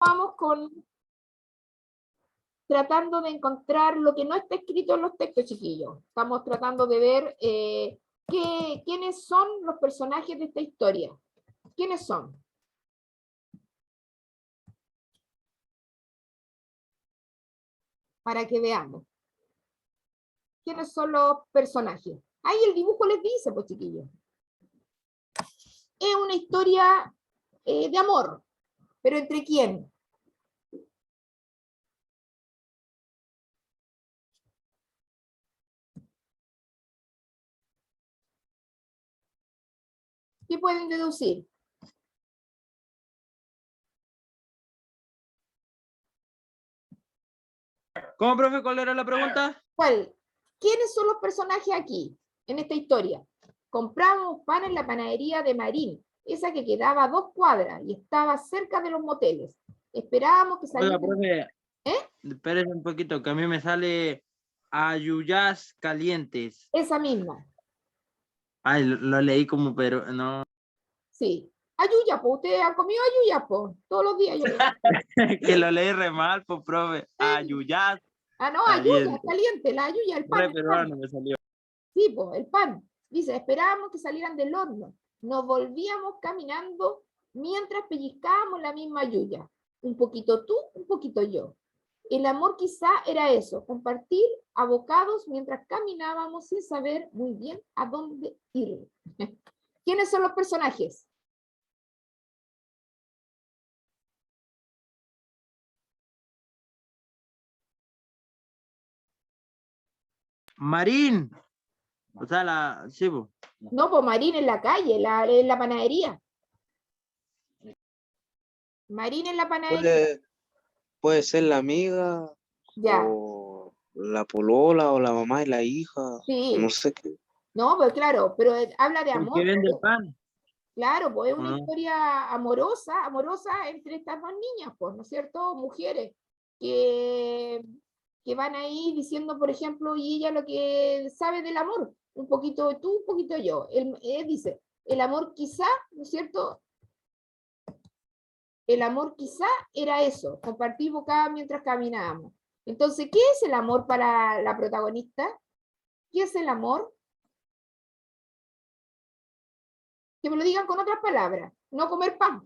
continuamos tratando de encontrar lo que no está escrito en los textos, chiquillos. Estamos tratando de ver quiénes son los personajes de esta historia. ¿Quiénes son? Para que veamos. ¿Quiénes son los personajes? Ahí el dibujo les dice, pues, chiquillos. Es una historia de amor, pero ¿entre quién? ¿Qué pueden deducir? ¿Cómo, profe? ¿Cuál era la pregunta? ¿Cuál? ¿Quiénes son los personajes aquí, en esta historia? Compramos pan en la panadería de Marín, esa que quedaba a 2 cuadras y estaba cerca de los moteles. Esperábamos que saliera... Oiga, profe, espérese un poquito, que a mí me sale ayuyas calientes. Esa misma. Ay, lo leí como, pero no. Sí. Ayuya, pues, ustedes han comido ayuya, pues, todos los días. Yo Que lo leí re mal, pues, profe. Ayuyas Ah, no, ayuya, calientes. caliente, la ayuya, el pan. Re El pan. peruano me salió. Sí, pues, el pan. Dice, esperábamos que salieran del horno. Nos volvíamos caminando mientras pellizcábamos la misma ayuya. Un poquito tú, un poquito yo. El amor quizá era eso, compartir abocados mientras caminábamos sin saber muy bien a dónde ir. ¿Quiénes son los personajes? Marín. O sea, sí, pues. No, pues Marín en la calle, en la panadería. Marín en la panadería. Puede ser la amiga, Ya. o la polola, o la mamá y la hija, Sí. no sé qué. No, pues claro, pero habla de El amor. que vende el Pues. pan. Claro, pues es una Ah. historia amorosa entre estas dos niñas, pues, ¿no es cierto? Mujeres que van ahí diciendo, por ejemplo, y ella lo que sabe del amor, un poquito tú, un poquito yo. Él dice, el amor quizá, ¿no es cierto? El amor quizá era eso, compartir bocadas mientras caminábamos. Entonces, ¿qué es el amor para la protagonista? ¿Qué es el amor? Que me lo digan con otras palabras. No comer pan.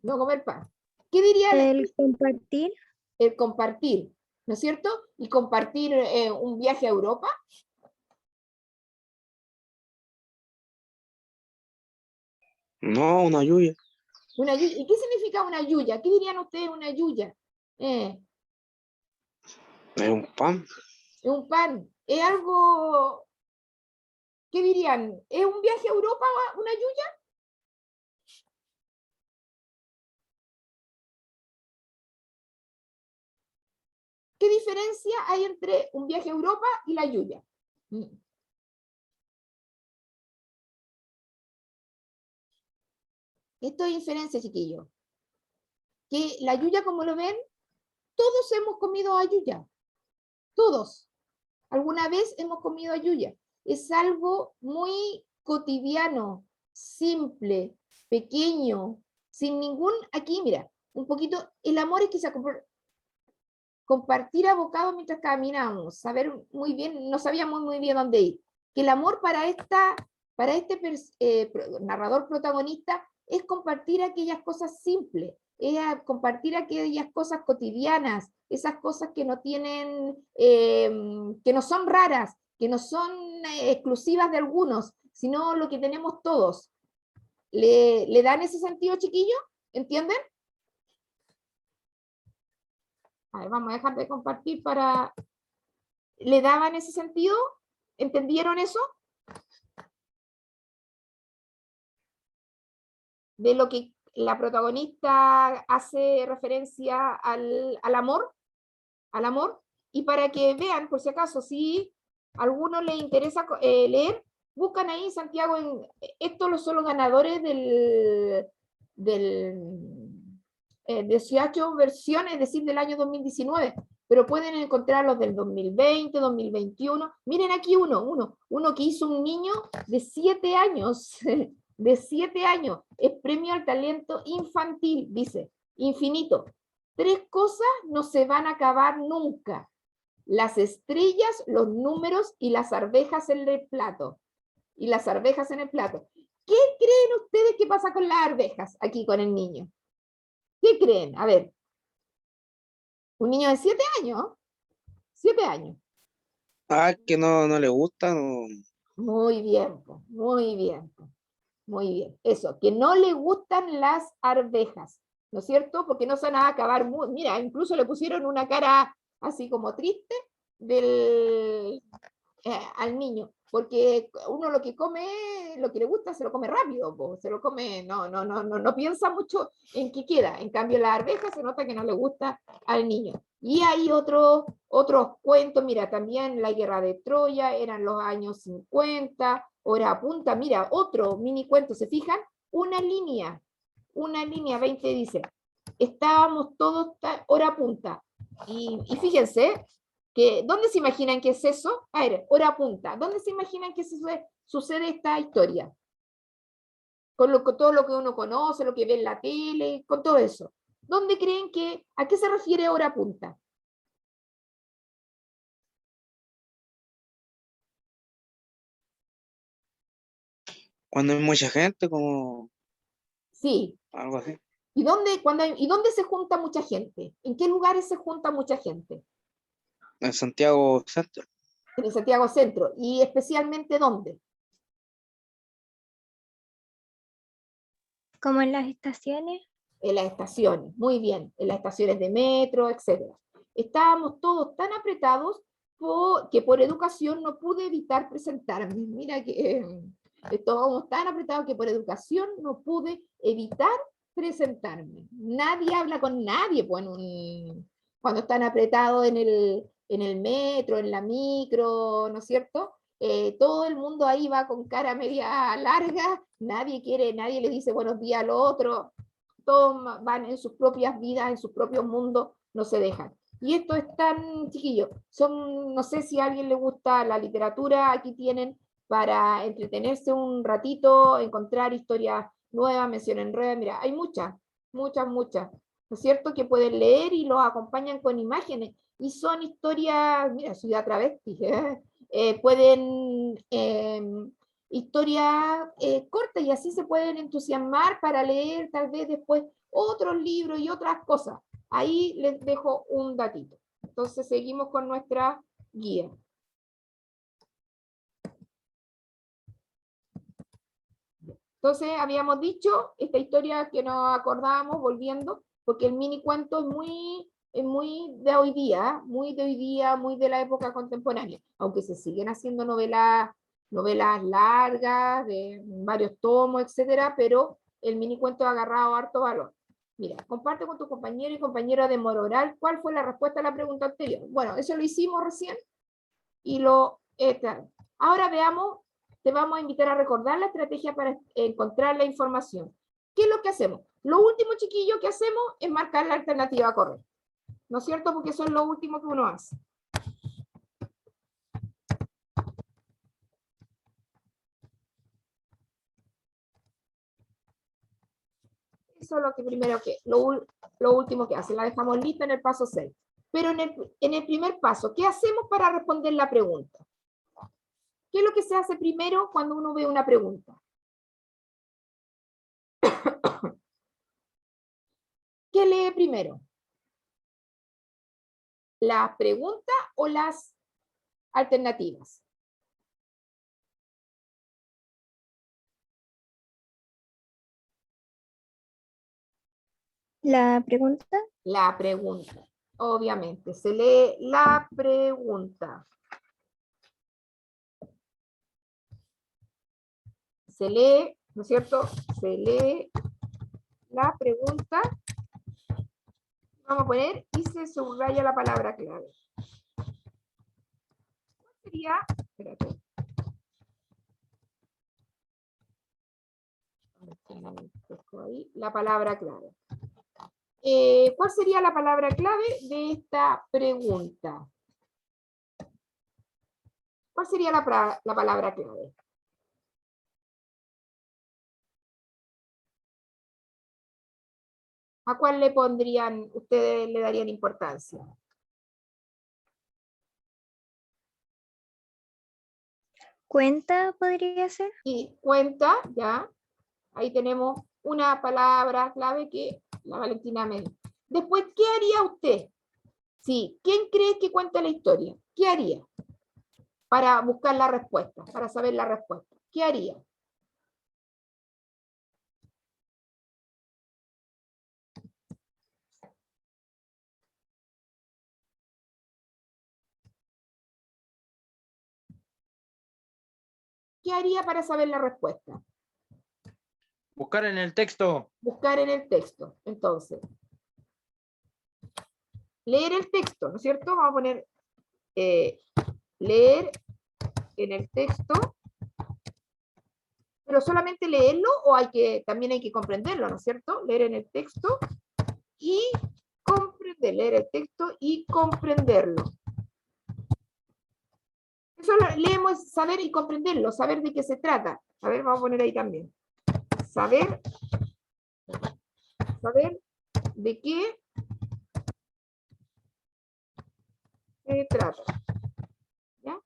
No comer pan. ¿Qué dirían? El compartir. El compartir, ¿no es cierto? Y compartir un viaje a Europa. No, una lluvia. Una yuya. ¿Y qué significa una yuya? ¿Qué dirían ustedes una yuya? Es Es un pan. un pan. Es algo... ¿Qué dirían? ¿Es un viaje a Europa una yuya? ¿Qué diferencia hay entre un viaje a Europa y la yuya? Esto es diferencia, chiquillos. Que la yuya, como lo ven, todos hemos comido ayuya. Todos. Alguna vez hemos comido ayuya. Es algo muy cotidiano, simple, pequeño, sin ningún... Aquí, mira, un poquito... El amor es que se compartir abocados mientras caminamos, saber muy bien, no sabíamos muy bien dónde ir. Que el amor para este narrador protagonista es compartir aquellas cosas simples, es compartir aquellas cosas cotidianas, esas cosas que no tienen, que no son raras, que no son exclusivas de algunos, sino lo que tenemos todos. ¿Le dan ese sentido, chiquillos? ¿Entienden? A ver, vamos a dejar de compartir para... ¿Le daban ese sentido? ¿Entendieron eso? De lo que la protagonista hace referencia al amor. Al amor. Y para que vean, por si acaso, si a alguno les interesa leer, buscan ahí Santiago, estos son los ganadores del 18 versiones, es decir, del año 2019, pero pueden encontrar los del 2020, 2021. Miren aquí uno que hizo un niño de 7 años, de 7 años, es premio al talento infantil, dice, infinito. 3 cosas no se van a acabar nunca. Las estrellas, los números y las arvejas en el plato. Y las arvejas en el plato. ¿Qué creen ustedes que pasa con las arvejas aquí con el niño? ¿Qué creen? A ver. Un niño de 7 años. 7 años. Ah, que no le gusta, no. Muy bien, po, muy bien. Po, muy bien. Eso, que no le gustan las arvejas. ¿No es cierto? Porque no se van a acabar. Mira, incluso le pusieron una cara así como triste al niño, porque uno lo que come, lo que le gusta, se lo come rápido, po, se lo come, no piensa mucho en qué queda. En cambio, la arveja se nota que no le gusta al niño. Y hay otros cuentos, mira, también la guerra de Troya, eran los años 50, hora punta, mira, otro mini cuento, ¿se fijan? Una línea 20 dice, estábamos todos hora punta. Y fíjense, que, ¿dónde se imaginan que es eso? A ver, hora punta. ¿Dónde se imaginan que sucede esta historia? Con todo lo que uno conoce, lo que ve en la tele, con todo eso. ¿Dónde creen que, a qué se refiere hora punta? Cuando hay mucha gente, como Sí. algo así. ¿Y dónde se junta mucha gente? ¿En qué lugares se junta mucha gente? En Santiago Centro. En el Santiago Centro. ¿Y especialmente dónde? Como en las estaciones. En las estaciones, muy bien, en las estaciones de metro, etc. Estábamos todos tan apretados que por educación no pude evitar presentarme. Mira que estábamos tan apretados que por educación no pude evitar presentarme. Nadie habla con nadie pues, cuando están apretados en el metro, en la micro, ¿no es cierto? Todo el mundo ahí va con cara media larga, nadie le dice buenos días al otro, todos van en sus propias vidas, en sus propios mundos, no se dejan. Y esto es tan chiquillo. No sé si a alguien le gusta la literatura, aquí tienen para entretenerse un ratito, encontrar historias nuevas, mencionen redes, mira, hay muchas, muchas, ¿no es cierto? Que pueden leer y los acompañan con imágenes. Y son historias, mira, Ciudad Travesti, pueden historias cortas y así se pueden entusiasmar para leer tal vez después otros libros y otras cosas. Ahí les dejo un datito. Entonces seguimos con nuestra guía. Entonces habíamos dicho esta historia que nos acordábamos volviendo, porque el mini cuento es muy de hoy día, muy de la época contemporánea, aunque se siguen haciendo novelas largas, de varios tomos, etcétera, pero el mini cuento ha agarrado harto valor. Mira, comparte con tu compañero y compañera de Mororal cuál fue la respuesta a la pregunta anterior. Bueno, eso lo hicimos recién y ahora veamos, te vamos a invitar a recordar la estrategia para encontrar la información. ¿Qué es lo que hacemos? Lo último, chiquillo, que hacemos es marcar la alternativa correcta. ¿No es cierto? Porque eso es lo último que uno hace. Eso es lo que primero lo último que hace. La dejamos lista en el paso 6. Pero en el primer paso, ¿qué hacemos para responder la pregunta? ¿Qué es lo que se hace primero cuando uno ve una pregunta? ¿Qué lee primero? ¿La pregunta o las alternativas? La pregunta. La pregunta. Obviamente, se lee la pregunta. Se lee, ¿no es cierto? Se lee la pregunta. Vamos a poner y se subraya la palabra clave. ¿Cuál sería? Espérate. La palabra clave. ¿Cuál sería la palabra clave de esta pregunta? ¿Cuál sería la palabra clave? ¿A cuál le pondrían, ustedes le darían importancia? ¿Cuenta podría ser? Y cuenta, ya. Ahí tenemos una palabra clave que la Valentina me dio. Después, ¿qué haría usted? Sí, ¿quién cree que cuenta la historia? ¿Qué haría? Para buscar la respuesta, para saber la respuesta. ¿Qué haría? ¿Qué haría para saber la respuesta? Buscar en el texto. Buscar en el texto. Entonces, leer el texto, ¿no es cierto? Vamos a poner leer en el texto, pero solamente leerlo o también hay que comprenderlo, ¿no es cierto? Leer en el texto y comprender, leer el texto y comprenderlo. Eso leemos saber y comprenderlo, saber de qué se trata. A ver, vamos a poner ahí también. Saber de qué se trata. ¿Ya?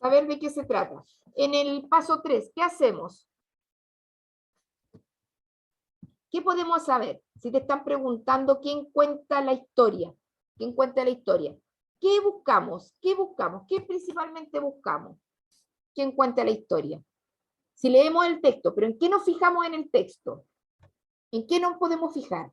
Saber de qué se trata. En el paso 3, ¿qué hacemos? ¿Qué podemos saber? Si te están preguntando quién cuenta la historia. ¿Quién cuenta la historia? ¿Qué buscamos? ¿Qué buscamos? ¿Qué principalmente buscamos? ¿Quién cuenta la historia? Si leemos el texto, pero ¿en qué nos fijamos en el texto? ¿En qué nos podemos fijar?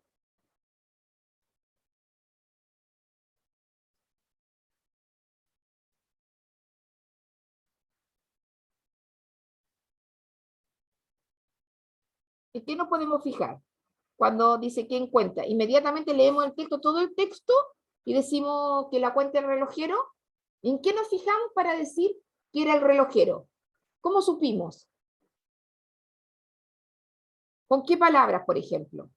¿En qué nos podemos fijar? Cuando dice quién cuenta. Inmediatamente leemos el texto, todo el texto, y decimos que la cuenta el relojero. ¿En qué nos fijamos para decir que era el relojero? ¿Cómo supimos? ¿Con qué palabras, por ejemplo?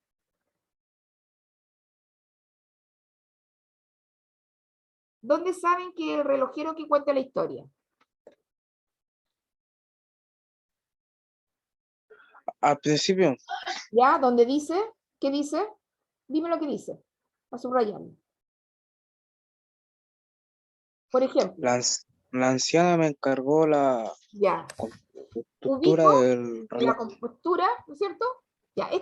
¿Dónde saben que el relojero que cuenta la historia? Al principio, ¿Ya? ¿Dónde dice? ¿Qué dice? Dime lo que dice. A subrayarlo. Por ejemplo, la anciana me encargó la ya. estructura Ubico del la reloj. compostura, ¿no es cierto? Ya, Sí.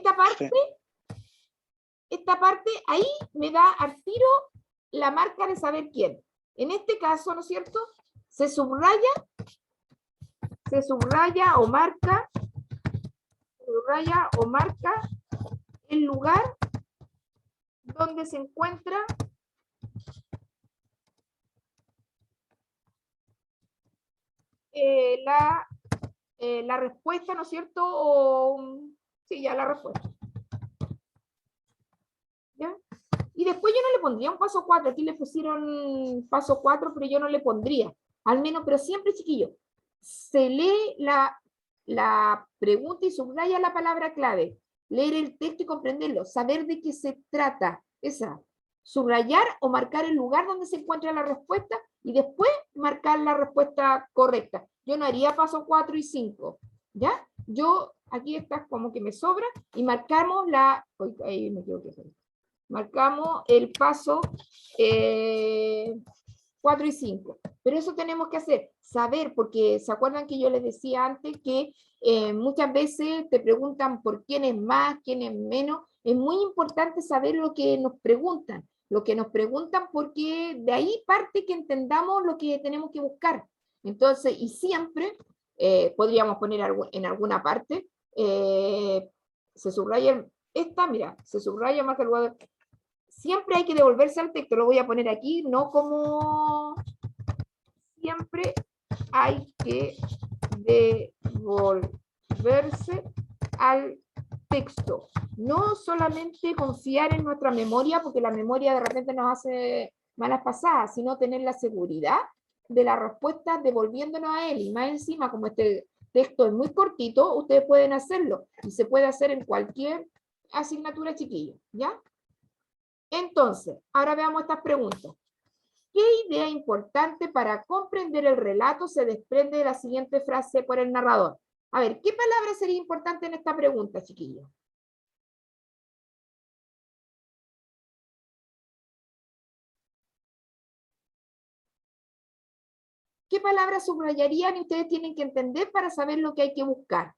esta parte ahí me da al tiro la marca de saber quién. En este caso, ¿no es cierto? Se subraya o marca el lugar donde se encuentra la respuesta, ¿no es cierto? Sí, ya la respuesta. ¿Ya? Y después yo no le pondría un paso 4, aquí le pusieron paso 4, pero yo no le pondría. Al menos, pero siempre, chiquillo, se lee la pregunta y subraya la palabra clave. Leer el texto y comprenderlo. Saber de qué se trata. Esa. Subrayar o marcar el lugar donde se encuentra la respuesta y después marcar la respuesta correcta. Yo no haría paso 4 y 5. ¿Ya? Yo, aquí está como que me sobra y marcamos ahí me equivoqué. Marcamos el paso 4 y 5. Pero eso tenemos que hacer, saber, porque se acuerdan que yo les decía antes que muchas veces te preguntan por quién es más, quién es menos. Es muy importante saber lo que nos preguntan. Lo que nos preguntan porque de ahí parte que entendamos lo que tenemos que buscar. Entonces, y siempre podríamos poner en alguna parte, se subraya mira, se subraya más que el lugar. Siempre hay que devolverse al texto, lo voy a poner aquí, no como siempre hay que devolverse al texto. No solamente confiar en nuestra memoria, porque la memoria de repente nos hace malas pasadas, sino tener la seguridad de la respuesta devolviéndonos a él. Y más encima, como este texto es muy cortito, ustedes pueden hacerlo. Y se puede hacer en cualquier asignatura, chiquillo, ¿ya? Entonces, ahora veamos estas preguntas. ¿Qué idea importante para comprender el relato se desprende de la siguiente frase por el narrador? A ver, ¿qué palabra sería importante en esta pregunta, chiquillos? ¿Qué palabras subrayarían y ustedes tienen que entender para saber lo que hay que buscar?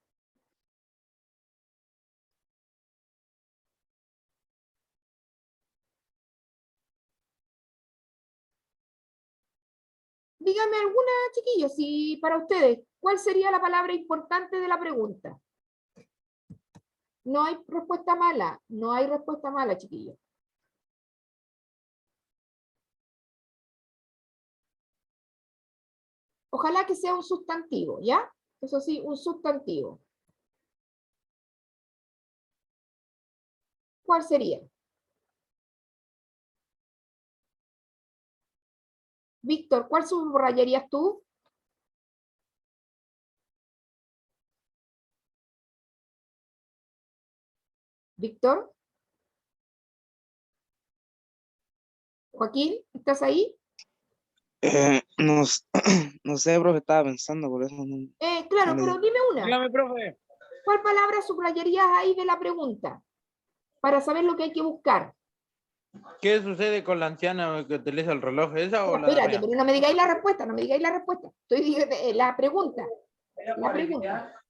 Díganme alguna, chiquillos, si para ustedes, ¿cuál sería la palabra importante de la pregunta? No hay respuesta mala, no hay respuesta mala, chiquillos. Ojalá que sea un sustantivo, ¿ya? Eso sí, un sustantivo. ¿Cuál sería? Víctor, ¿cuál subrayarías tú? Víctor. Joaquín, ¿estás ahí? No, no sé, profe, estaba pensando, por eso no, Claro, no le pero digo. dime una. Dígame, profe. ¿Cuál palabra subrayarías ahí de la pregunta? Para saber lo que hay que buscar. ¿Qué sucede con la anciana que utiliza el reloj? ¿Esa o No, la de espérate, arriba? pero no me digáis la respuesta, no me digáis la respuesta. Estoy diciendo la pregunta. La pregunta.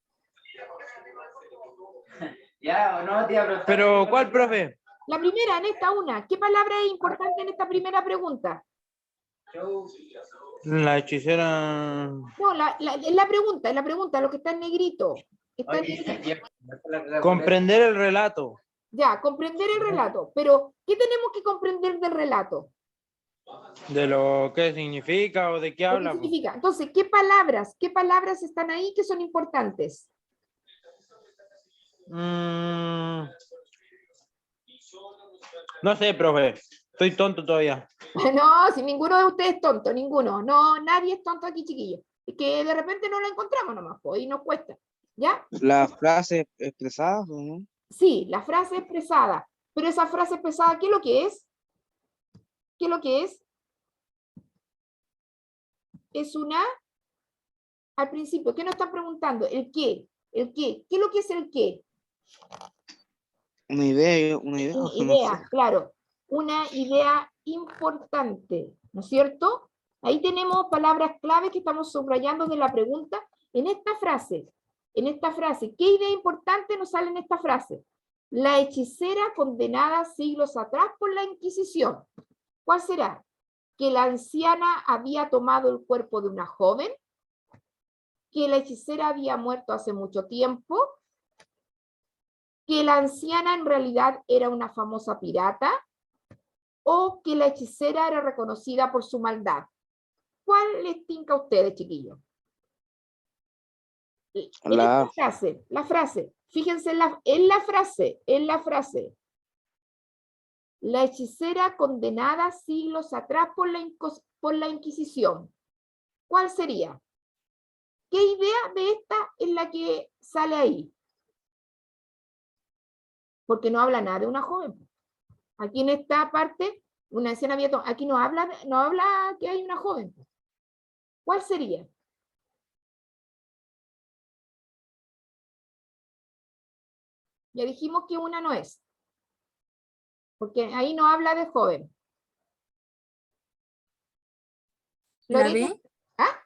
Ya, no, tía, Pero, ¿cuál, profe? La primera, en esta una. ¿Qué palabra es importante en esta primera pregunta? La hechicera. No, es la pregunta, lo que está en negrito. Está en negrito. Comprender el relato. Ya, comprender el relato. Pero, ¿qué tenemos que comprender del relato? De lo que significa o de qué ¿Lo que habla. Pues. significa? Entonces, qué palabras están ahí que son importantes? No sé, profe. Estoy tonto todavía. No, si ninguno de ustedes es tonto, ninguno. No, nadie es tonto aquí, chiquillos. Es que de repente no lo encontramos nomás, pues, y nos cuesta. ¿Ya? Las frases expresadas, ¿o no? Sí, la frase expresada. Pero esa frase expresada, ¿qué es lo que es? ¿Qué es lo que es? Es una, al principio, ¿qué nos están preguntando? ¿El qué? ¿El qué? ¿Qué es lo que es el qué? Una idea, Una no sé. idea, claro. Una idea importante, ¿no es cierto? Ahí tenemos palabras clave que estamos subrayando de la pregunta. En esta frase, ¿qué idea importante nos sale en esta frase? La hechicera condenada siglos atrás por la Inquisición. ¿Cuál será? Que la anciana había tomado el cuerpo de una joven, que la hechicera había muerto hace mucho tiempo, que la anciana en realidad era una famosa pirata, o que la hechicera era reconocida por su maldad. ¿Cuál les tinca a ustedes, chiquillos? En esta frase, la frase, fíjense en la frase. La hechicera condenada siglos atrás por la Inquisición. ¿Cuál sería? ¿Qué idea de esta es la que sale ahí? Porque no habla nada de una joven. Aquí en esta parte, una anciana había tomado, aquí no habla que hay una joven. ¿Cuál sería? Ya dijimos que una no es. Porque ahí no habla de joven. ¿La Lorena, B? ¿ah?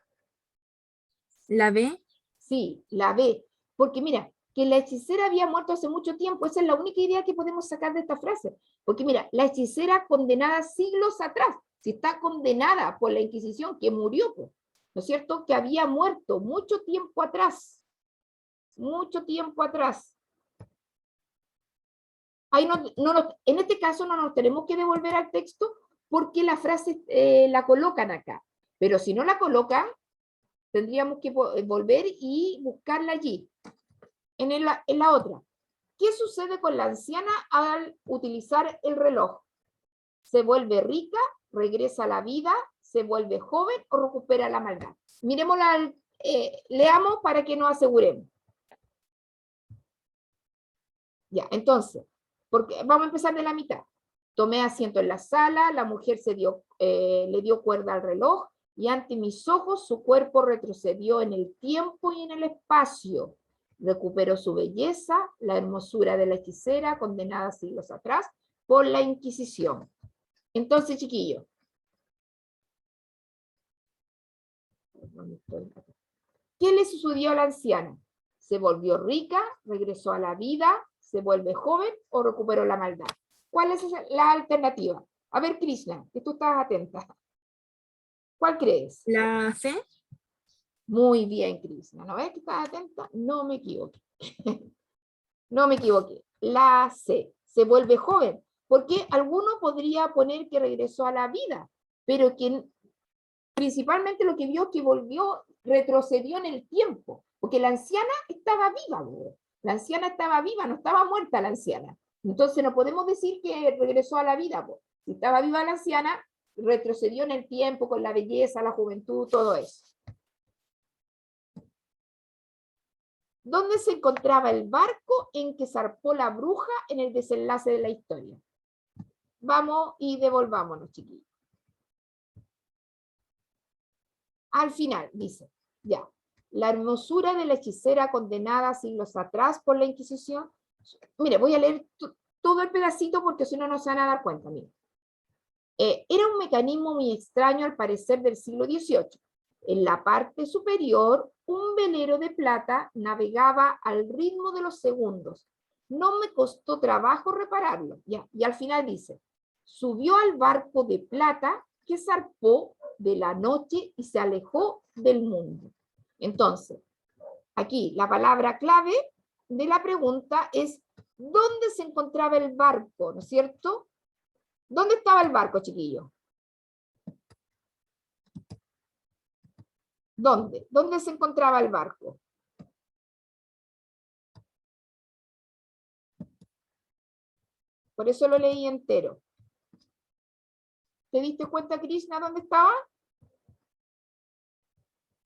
¿La B? Sí, la B. Porque mira, que la hechicera había muerto hace mucho tiempo, esa es la única idea que podemos sacar de esta frase. Porque mira, la hechicera condenada siglos atrás, si está condenada por la Inquisición, que murió, ¿no es cierto? Que había muerto mucho tiempo atrás. Mucho tiempo atrás. Ahí en este caso no nos tenemos que devolver al texto porque la frase la colocan acá. Pero si no la colocan, tendríamos que volver y buscarla allí. En la otra. ¿Qué sucede con la anciana al utilizar el reloj? ¿Se vuelve rica? ¿Regresa a la vida? ¿Se vuelve joven o recupera la maldad? Miremosla, leamos para que nos aseguremos. Ya, entonces, porque vamos a empezar de la mitad. Tomé asiento en la sala, la mujer le dio cuerda al reloj y ante mis ojos su cuerpo retrocedió en el tiempo y en el espacio. Recuperó su belleza, la hermosura de la hechicera condenada siglos atrás por la Inquisición. Entonces, chiquillos, ¿Dónde estoy? Acá. ¿Qué le sucedió a la anciana? ¿Se volvió rica? ¿Regresó a la vida? ¿Se vuelve joven o recuperó la maldad? ¿Cuál es la alternativa? A ver, Krishna, que tú estás atenta. ¿Cuál crees? La C. Muy bien, Krishna. ¿No ves que estás atenta? No me equivoqué. No me equivoqué. La C. Se vuelve joven. Porque alguno podría poner que regresó a la vida, pero quien principalmente lo que vio es que volvió, retrocedió en el tiempo, porque la anciana estaba viva, ¿no? La anciana estaba viva, no estaba muerta la anciana. Entonces no podemos decir que regresó a la vida, ¿no? Si estaba viva la anciana, retrocedió en el tiempo con la belleza, la juventud, todo eso. ¿Dónde se encontraba el barco en que zarpó la bruja en el desenlace de la historia? Vamos y devolvámonos, chiquillos. Al final, dice, ya, la hermosura de la hechicera condenada siglos atrás por la Inquisición. Mire, voy a leer todo el pedacito porque si no, no se van a dar cuenta. Mire. Era un mecanismo muy extraño al parecer del siglo XVIII. En la parte superior, un velero de plata navegaba al ritmo de los segundos. No me costó trabajo repararlo. Ya. Y al final dice, subió al barco de plata que zarpó de la noche y se alejó del mundo. Entonces, aquí la palabra clave de la pregunta es ¿dónde se encontraba el barco? ¿No es cierto? ¿Dónde estaba el barco, chiquillo? ¿Dónde? ¿Dónde se encontraba el barco? Por eso lo leí entero. ¿Te diste cuenta, Krishna, dónde estaba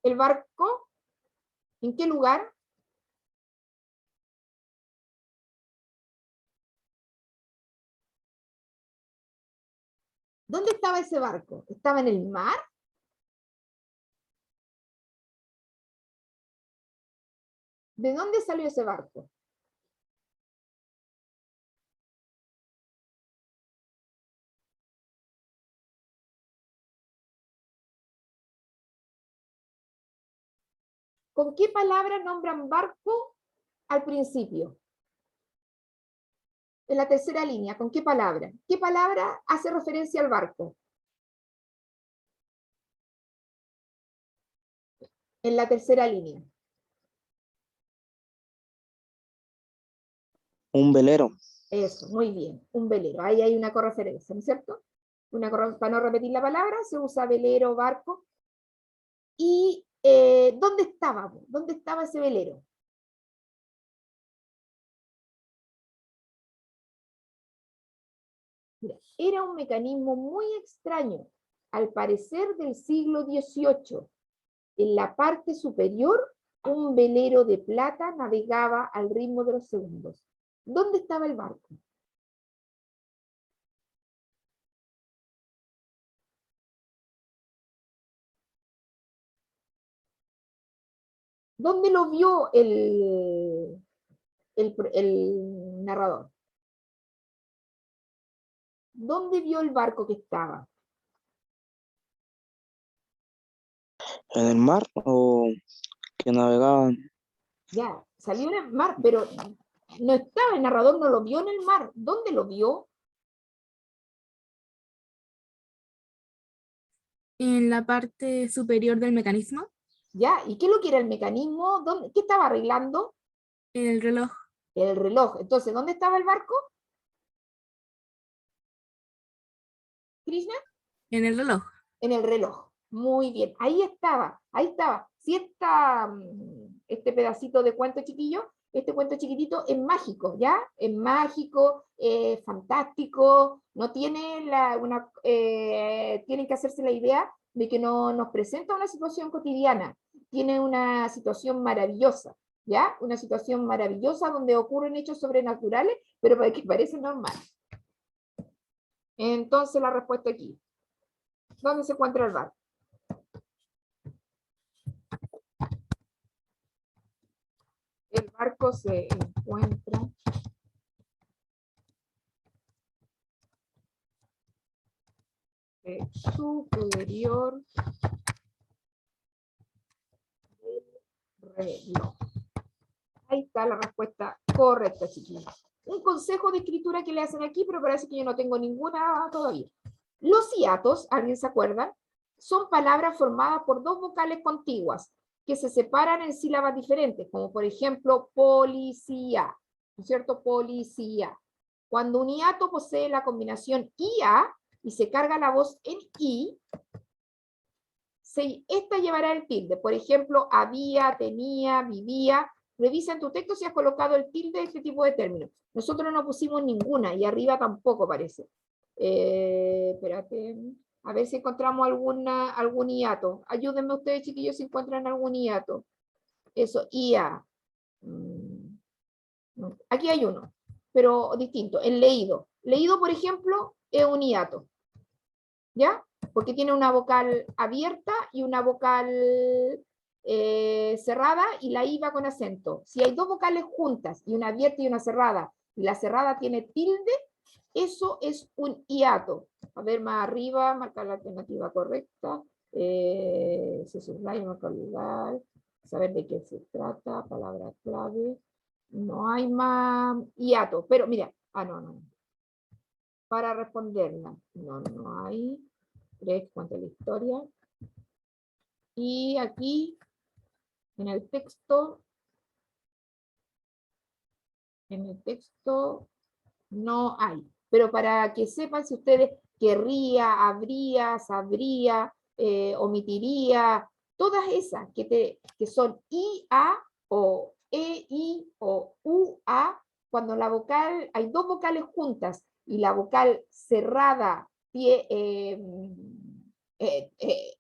el barco? ¿En qué lugar? ¿Dónde estaba ese barco? ¿Estaba en el mar? ¿De dónde salió ese barco? ¿Con qué palabra nombran barco al principio? En la tercera línea, ¿con qué palabra? ¿Qué palabra hace referencia al barco? En la tercera línea. Un velero. Eso, muy bien, un velero. Ahí hay una correferencia, ¿no es cierto? Para no repetir la palabra, se usa velero, barco. ¿Y dónde estaba? ¿Dónde estaba ese velero? Mira, era un mecanismo muy extraño, al parecer del siglo XVIII. En la parte superior, un velero de plata navegaba al ritmo de los segundos. ¿Dónde estaba el barco? ¿Dónde lo vio el narrador? ¿Dónde vio el barco que estaba? ¿En el mar o que navegaban? Ya, salió en el mar, pero no estaba, el narrador no lo vio en el mar. ¿Dónde lo vio? En la parte superior del mecanismo. ¿Ya? ¿Y qué es lo que era el mecanismo? ¿Qué estaba arreglando? En el reloj. El reloj. Entonces, ¿dónde estaba el barco? ¿Krishna? En el reloj. En el reloj. Muy bien. Ahí estaba, ahí estaba. Si este pedacito de cuento chiquillo, este cuento chiquitito es mágico, ¿ya? Es mágico, fantástico, no tiene tienen que hacerse la idea de que no nos presenta una situación cotidiana, tiene una situación maravillosa, ¿ya? Una situación maravillosa donde ocurren hechos sobrenaturales, pero que parecen normales. Entonces la respuesta aquí. ¿Dónde se encuentra el barco? El barco se encuentra superior reloj. Ahí está la respuesta correcta, chiquillos. Un consejo de escritura que le hacen aquí, pero parece que yo no tengo ninguna todavía. Los hiatos, ¿alguien se acuerda? Son palabras formadas por dos vocales contiguas que se separan en sílabas diferentes, como por ejemplo policía, ¿no es cierto? Policía. Cuando un hiato posee la combinación IA y se carga la voz en I, esta llevará el tilde. Por ejemplo, había, tenía, vivía. Revisa en tu texto si has colocado el tilde de este tipo de términos. Nosotros no pusimos ninguna y arriba tampoco parece. Espérate. A ver si encontramos algún hiato. Ayúdenme ustedes, chiquillos, si encuentran algún hiato. Eso, IA. Aquí hay uno, pero distinto. El leído. Leído, por ejemplo, es un hiato. ¿Ya? Porque tiene una vocal abierta y una vocal cerrada, y la I va con acento. Si hay dos vocales juntas, y una abierta y una cerrada, y la cerrada tiene tilde, eso es un hiato. A ver, más arriba, marcar la alternativa correcta. Se subraya, marcar lugar. Saber de qué se trata, palabra clave. No hay más hiato, pero mira, no. Para responderla, no hay. 3, cuenta la historia. Y aquí, en el texto no hay. Pero para que sepan, si ustedes querría, habría, sabría, omitiría, todas esas que son IA o EI o UA, cuando la vocal, hay dos vocales juntas y la vocal cerrada,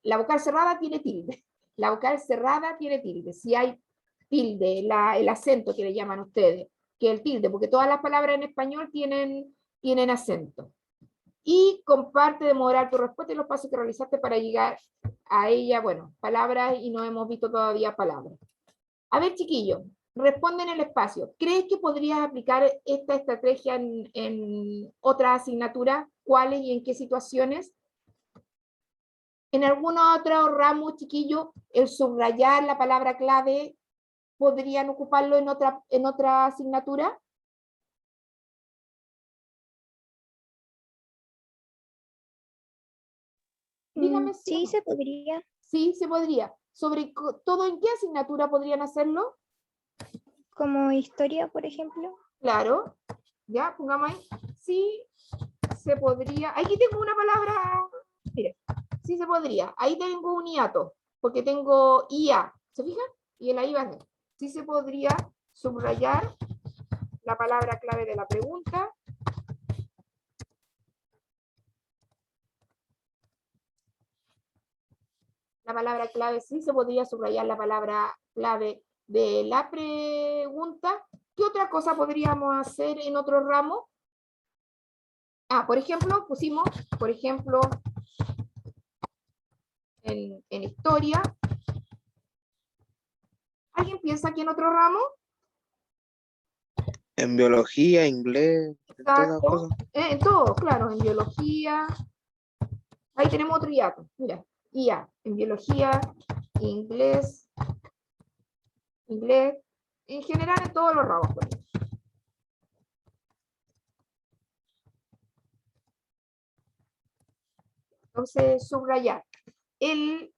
la vocal cerrada tiene tilde. La vocal cerrada tiene tilde. Si hay tilde, el acento que le llaman ustedes, que el tilde, porque todas las palabras en español tienen acento. Y comparte, demorar tu respuesta y los pasos que realizaste para llegar a ella. Bueno, palabras, y no hemos visto todavía palabras. A ver, chiquillos, responde en el espacio. ¿Crees que podrías aplicar esta estrategia en otra asignatura? ¿Cuáles y en qué situaciones? En algún otro ramo, chiquillo, el subrayar la palabra clave, ¿podrían ocuparlo en otra asignatura? Dígame si Sí, no. se podría. Sí, se podría. ¿Sobre todo en qué asignatura podrían hacerlo? Como historia, por ejemplo. Claro. Ya, pongamos ahí. Sí, se podría. Aquí tengo una palabra. Mire, sí se podría. Ahí tengo un hiato, porque tengo IA. ¿Se fijan? Y el ahí va a ser. Sí se podría subrayar la palabra clave de la pregunta. La palabra clave, sí se podría subrayar la palabra clave de la pregunta. ¿Qué otra cosa podríamos hacer en otro ramo? Por ejemplo, pusimos, por ejemplo, en historia. ¿Alguien piensa que en otro ramo? En biología, inglés, en todas Exacto. cosas. En todo, claro, en biología. Ahí tenemos otro hiato. Mira, IA, en biología, inglés, en general en todos los ramos. Entonces, subrayar. El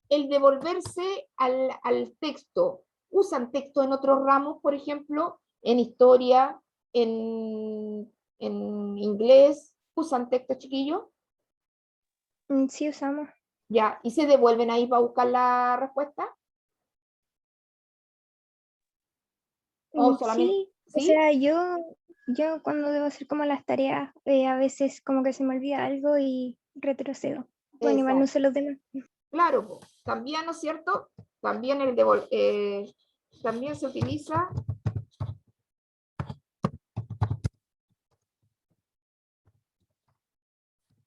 devolverse al texto. ¿Usan texto en otros ramos, por ejemplo? En historia, en inglés. ¿Usan texto, chiquillos? Sí, usamos. Ya, ¿y se devuelven ahí para buscar la respuesta? ¿O solamente? Sí, o ¿Sí? sea, yo cuando debo hacer como las tareas, a veces como que se me olvida algo y retrocedo. Bueno, igual no Exacto. sé los demás. Claro, po. También, ¿no es cierto? También también se utiliza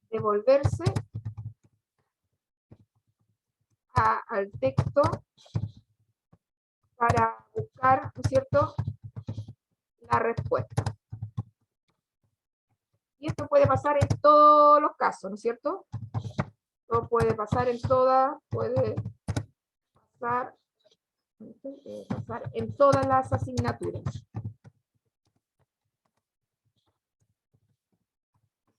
devolverse al texto para buscar, ¿no es cierto?, la respuesta. Y esto puede pasar en todos los casos, ¿no es cierto? Esto puede pasar en todas, puede pasar Pasar en todas las asignaturas.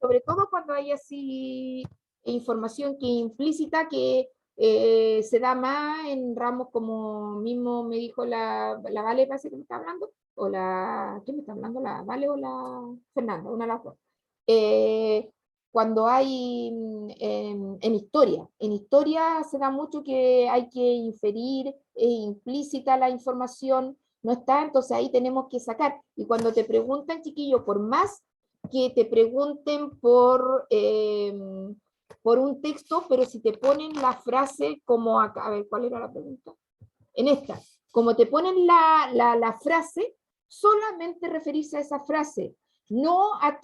Sobre todo cuando hay así información que implícita que se da más en ramos como mismo me dijo la Vale, parece que me está hablando, o la, ¿quién me está hablando? ¿La Vale o la Fernanda? Una de las dos. Cuando hay en historia se da mucho que hay que inferir, implícita la información, no está, entonces ahí tenemos que sacar. Y cuando te preguntan, chiquillo, por más que te pregunten por un texto, pero si te ponen la frase como acá, a ver, ¿cuál era la pregunta? En esta, como te ponen la frase, solamente referirse a esa frase, no a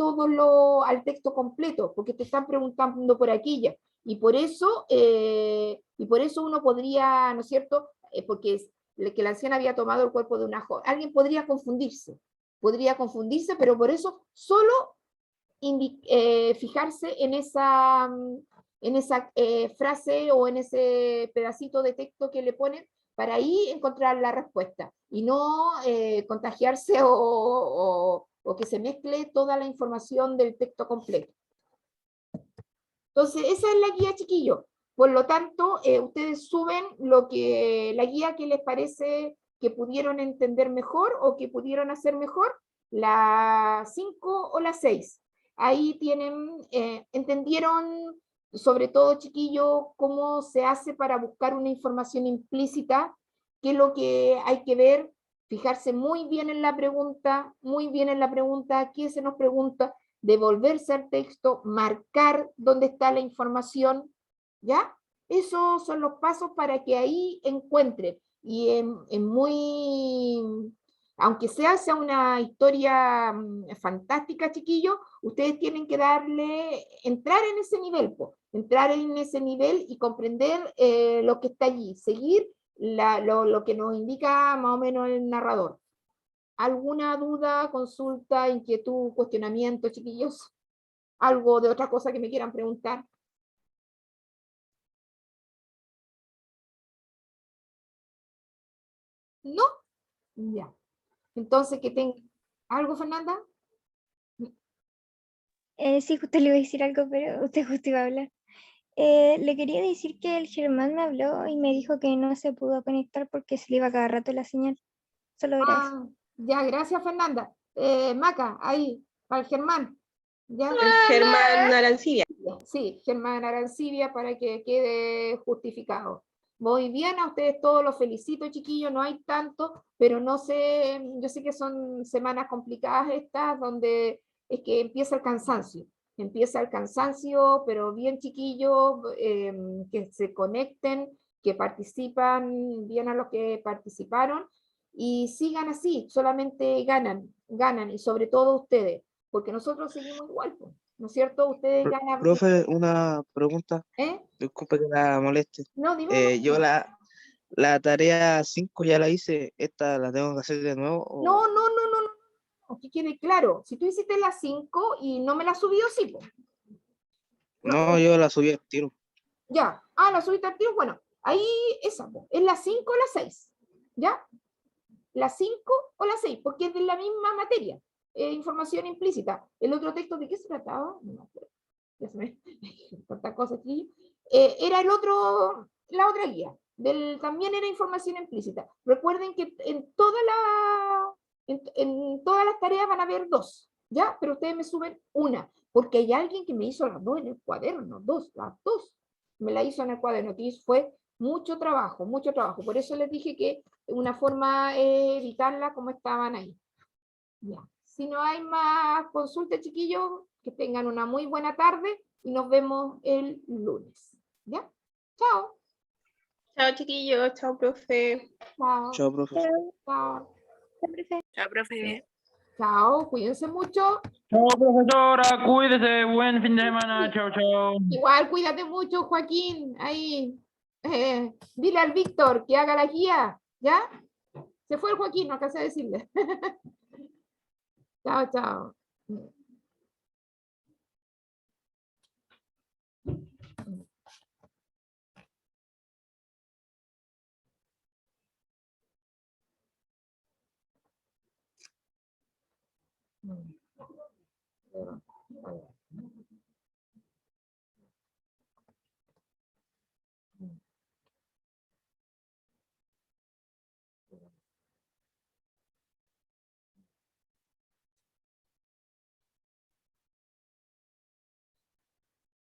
al texto completo, porque te están preguntando por aquella. Y por eso uno podría, ¿no es cierto? Porque que la anciana había tomado el cuerpo de una joven. Alguien podría confundirse, pero por eso solo fijarse en esa frase o en ese pedacito de texto que le ponen para ahí encontrar la respuesta y no contagiarse o que se mezcle toda la información del texto completo. Entonces, esa es la guía, chiquillo. Por lo tanto, ustedes suben la guía que les parece que pudieron entender mejor o que pudieron hacer mejor, la 5 o la 6. Ahí tienen, entendieron, sobre todo, chiquillo, cómo se hace para buscar una información implícita, qué es lo que hay que ver, fijarse muy bien en la pregunta, qué se nos pregunta, devolverse al texto, marcar dónde está la información, ¿ya? Esos son los pasos para que ahí encuentre. Y aunque sea una historia fantástica, chiquillos, ustedes tienen que entrar en ese nivel, entrar en ese nivel y comprender lo que está allí, seguir lo que nos indica más o menos el narrador. ¿Alguna duda, consulta, inquietud, cuestionamiento, chiquillos? ¿Algo de otra cosa que me quieran preguntar? ¿No? Ya. Entonces, que tenga... ¿Algo, Fernanda? Sí, justo le iba a decir algo, pero usted justo iba a hablar. Le quería decir que el Germán me habló y me dijo que no se pudo conectar porque se le iba cada rato la señal. Solo era eso. Ya, gracias, Fernanda. Maca, ahí, para el Germán. ¿Ya? Germán Arancibia. Sí, Germán Arancibia, para que quede justificado. Muy bien, a ustedes todos los felicito, chiquillos, no hay tanto, pero no sé, yo sé que son semanas complicadas estas, donde es que empieza el cansancio, pero bien chiquillos, que se conecten, que participan, bien a los que participaron, y sigan así, solamente ganan, y sobre todo ustedes, porque nosotros seguimos igual, ¿no es cierto? Ustedes ganan. Profe, una pregunta, disculpe que la moleste. No, dime. Yo la tarea 5 ya la hice, ¿esta la tengo que hacer de nuevo? No, que quede claro, si tú hiciste las 5 y no me la subió, sí, po. No, yo la subí al tiro. Ya, la subiste al tiro, bueno, ahí esa, po. Es las 5 o las 6, ¿ya? Las 5 o las 6, porque es de la misma materia, información implícita. El otro texto, ¿de qué se trataba? No me acuerdo. Ya se me... Tanta cosa aquí. Era la otra guía. También era información implícita. Recuerden que en todas las tareas van a haber 2, ¿ya? Pero ustedes me suben una, porque hay alguien que me hizo las 2 en el cuaderno, las dos. Me la hizo en el cuaderno, que fue mucho trabajo, mucho trabajo. Por eso les dije que una forma evitarla como estaban ahí. Ya. Si no hay más consultas, chiquillos, que tengan una muy buena tarde y nos vemos el lunes. ¿Ya? Chao. Chao, chiquillos. Chao, profe. Chao. Chao, profe. Chao. Chao, profe. Chao. Cuídense mucho. Chao, profesora, cuídese, buen fin de semana, chao, chao. Igual, cuídate mucho, Joaquín. Ahí. Dile al Víctor que haga la guía. ¿Ya? Se fue el Joaquín, no alcancé a decirle. Chao, chao. Pero, a ver.